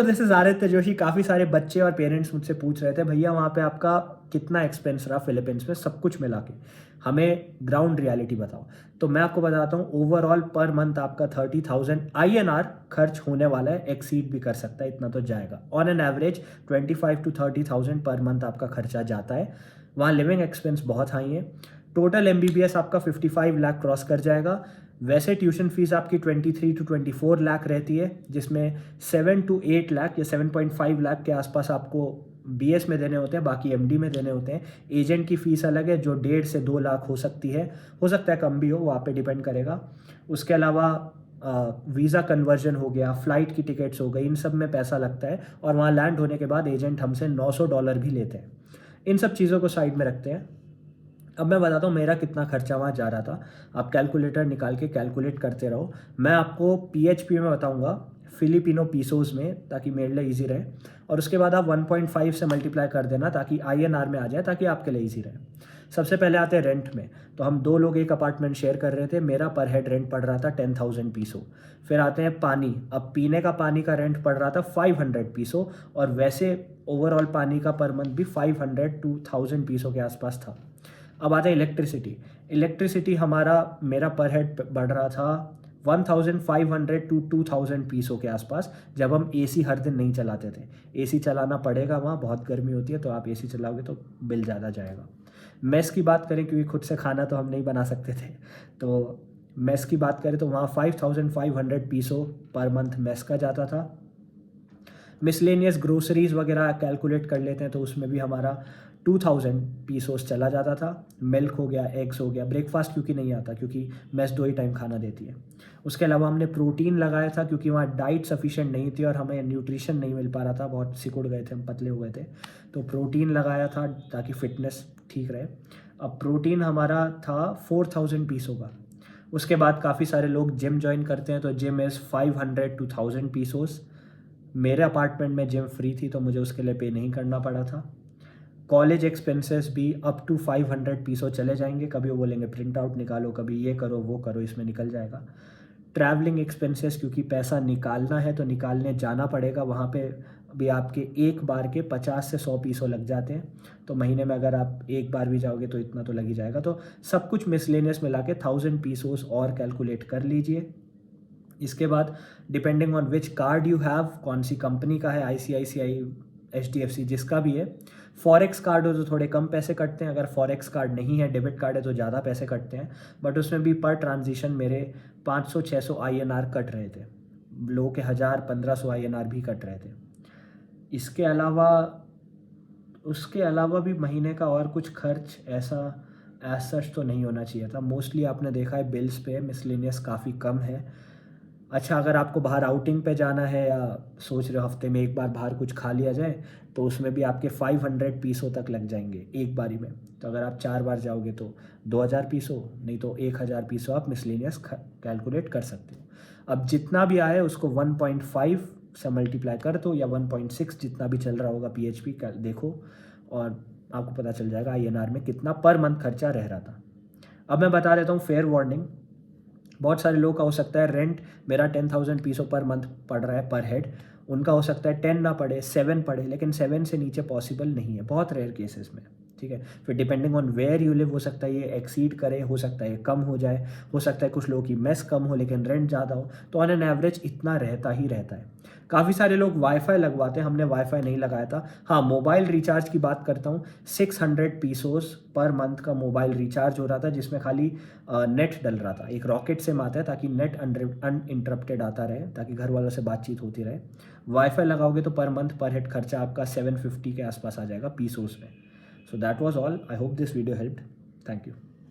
तो this is Aditya Joshi. काफ़ी सारे बच्चे और पेरेंट्स मुझसे पूछ रहे थे भैया वहाँ पे आपका कितना एक्सपेंस रहा फिलीपींस में, सब कुछ मिला के हमें ग्राउंड रियलिटी बताओ। तो मैं आपको बताता हूँ, ओवरऑल पर मंथ आपका 30,000 INR खर्च होने वाला है। एक्सीड भी कर सकता है, इतना तो जाएगा। On an average 25 to 30,000 per month आपका खर्चा जाता है। वहाँ लिविंग एक्सपेंस बहुत हाई है। टोटल MBBS आपका 55 लाख क्रॉस कर जाएगा। वैसे ट्यूशन फीस आपकी 23 to 24 लाख रहती है, जिसमें 7 to 8 लाख या 7.5 लाख के आसपास आपको BS में देने होते हैं, बाकी MD में देने होते हैं। एजेंट की फ़ीस अलग है, जो 1.5 से 2 लाख हो सकती है, हो सकता है कम भी हो, वहाँ पे डिपेंड करेगा। उसके अलावा वीज़ा कन्वर्जन हो गया, फ़्लाइट की टिकट्स हो गई, इन सब में पैसा लगता है। और वहाँ लैंड होने के बाद एजेंट हमसे $900 भी लेते हैं। इन सब चीज़ों को साइड में रखते हैं। अब मैं बताता हूँ मेरा कितना खर्चा वहाँ जा रहा था। आप कैलकुलेटर निकाल के कैलकुलेट करते रहो। मैं आपको PHP में बताऊँगा, फिलिपिनो पीसोस में, ताकि मेरे लिए ईजी रहे। और उसके बाद आप 1.5 से मल्टीप्लाई कर देना ताकि INR में आ जाए, ताकि आपके लिए ईजी रहे। सबसे पहले आते हैं रेंट में। तो हम 2 लोग एक अपार्टमेंट शेयर कर रहे थे, मेरा पर हेड रेंट पड़ रहा था 10,000 पीसो। फिर आते हैं पानी। अब पीने का पानी का रेंट पड़ रहा था 500 पीसो, और वैसे ओवरऑल पानी का पर मंथ भी 500 to 1000 पीसो के आसपास था। अब आता है इलेक्ट्रिसिटी। इलेक्ट्रिसिटी हमारा मेरा पर हेड बढ़ रहा था 1,500 to 2,000 पीसों के आसपास, जब हम AC हर दिन नहीं चलाते थे। AC चलाना पड़ेगा, वहाँ बहुत गर्मी होती है, तो आप AC चलाओगे तो बिल ज़्यादा जाएगा। मेस की बात करें, क्योंकि खुद से खाना तो हम नहीं बना सकते थे, तो मेस की बात करें तो वहाँ 5,500 पीसो पर मंथ मेस का जाता था। मिसलेनियस ग्रोसरीज वगैरह कैलकुलेट कर लेते हैं तो उसमें भी हमारा 2,000 पीसोस चला जाता था। मिल्क हो गया, एग्स हो गया, ब्रेकफास्ट क्योंकि नहीं आता, क्योंकि मेस 2 ही टाइम खाना देती है। उसके अलावा हमने प्रोटीन लगाया था, क्योंकि वहाँ डाइट सफिशिएंट नहीं थी और हमें न्यूट्रिशन नहीं मिल पा रहा था, बहुत सिकुड़ गए थे हम, पतले हो गए थे। तो प्रोटीन लगाया था ताकि फिटनेस ठीक रहे। अब प्रोटीन हमारा था 4,000 पीसों का। उसके बाद काफ़ी सारे लोग जिम ज्वाइन करते हैं, तो जिम इज़ 500 to 1,000 पीसोस। मेरे अपार्टमेंट में जिम फ्री थी, तो मुझे उसके लिए पे नहीं करना पड़ा था। कॉलेज एक्सपेंसेस भी अप टू 500 पीसो चले जाएंगे। कभी वो बोलेंगे प्रिंट आउट निकालो, कभी ये करो वो करो, इसमें निकल जाएगा। ट्रैवलिंग एक्सपेंसेस, क्योंकि पैसा निकालना है तो निकालने जाना पड़ेगा, वहाँ पे भी आपके एक बार के 50 से 100 पीसो लग जाते हैं। तो महीने में अगर आप एक बार भी जाओगे तो इतना तो लग ही जाएगा। तो सब कुछ मिसलेनियस मिला के 1,000 पीसोस और कैलकुलेट कर लीजिए। इसके बाद depending on which card you have, कौन सी कंपनी का है, ICICI, HDFC, जिसका भी है। फॉरेक्स कार्ड हो तो थोड़े कम पैसे कटते हैं, अगर फॉरेक्स कार्ड नहीं है, डेबिट कार्ड है, तो ज़्यादा पैसे कटते हैं। बट उसमें भी पर ट्रांजिशन मेरे 500-600 INR कट रहे थे। लोगों के 1,000-1,500 INR भी कट रहे थे। इसके अलावा उसके अलावा भी महीने का और कुछ खर्च ऐसा एज सच तो नहीं होना चाहिए था। मोस्टली आपने देखा है बिल्स पे मिसलेनियस काफ़ी कम है। अच्छा, अगर आपको बाहर आउटिंग पे जाना है या सोच रहे हो हफ्ते में एक बार बाहर कुछ खा लिया जाए, तो उसमें भी आपके 500 पीसों तक लग जाएंगे एक बारी में। तो अगर आप 4 बार जाओगे तो 2,000 पीसो, नहीं तो 1,000 पीसो आप मिसलेनियस कैलकुलेट कर सकते हो। अब जितना भी आए उसको 1.5 से मल्टीप्लाई कर दो, या 1.6, जितना भी चल रहा होगा PHP का देखो, और आपको पता चल जाएगा INR में कितना पर मंथ खर्चा रह रहा था। अब मैं बता देता हूँ फेयर वार्निंग। बहुत सारे लोग का हो सकता है रेंट मेरा 10,000 पीसो पर मंथ पड़ रहा है पर हेड, उनका हो सकता है 10 ना पड़े, 7 पड़े, लेकिन 7 से नीचे पॉसिबल नहीं है, बहुत रेयर केसेस में। ठीक है, फिर depending on where you live, हो सकता है ये एक्सीड करे, हो सकता है ये कम हो जाए, हो सकता है कुछ लोगों की मेस कम हो लेकिन रेंट ज़्यादा हो। तो ऑन एन एवरेज इतना रहता ही रहता है। काफ़ी सारे लोग वाईफाई लगवाते हैं, हमने वाईफाई नहीं लगाया था। हाँ, मोबाइल रिचार्ज की बात करता हूँ, 600 पीसोस पर मंथ का मोबाइल रिचार्ज हो रहा था, जिसमें खाली नेट डल रहा था। एक रॉकेट सिम आता है ताकि नेट अनइंटरप्टेड आता रहे, ताकि घर वालों से बातचीत होती रहे। वाईफाई लगाओगे तो पर मंथ पर हेड खर्चा आपका 750 के आसपास आ जाएगा पीसोस में। So that was all. I hope this video helped. Thank you.